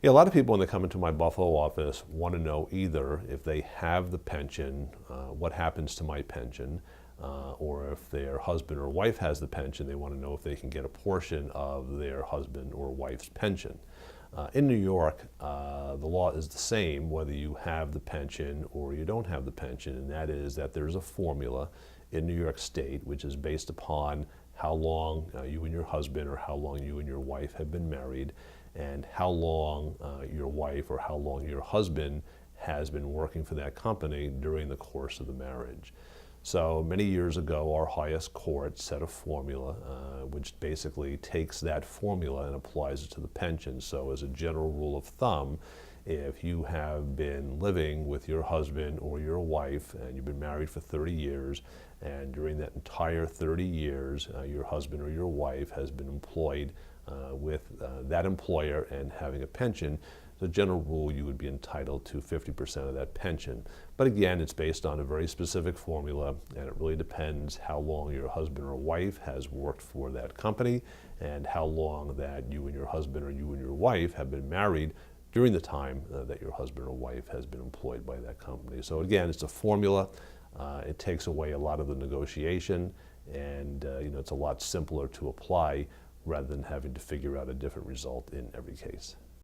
Yeah, a lot of people when they come into my Buffalo office want to know either if they have the pension, what happens to my pension, or if their husband or wife has the pension, they want to know if they can get a portion of their husband or wife's pension. In New York, the law is the same whether you have the pension or you don't have the pension, and that is that there's a formula in New York State which is based upon how long you and your husband or how long you and your wife have been married, and how long your wife or how long your husband has been working for that company during the course of the marriage. So many years ago, our highest court set a formula which basically takes that formula and applies it to the pension. So as a general rule of thumb, if you have been living with your husband or your wife and you've been married for 30 years, and during that entire 30 years, your husband or your wife has been employed with that employer and having a pension, as a general rule, you would be entitled to 50% of that pension. But again, it's based on a very specific formula, and it really depends how long your husband or wife has worked for that company and how long that you and your husband or you and your wife have been married during the time that your husband or wife has been employed by that company. So again, it's a formula. It takes away a lot of the negotiation, and it's a lot simpler to apply rather than having to figure out a different result in every case.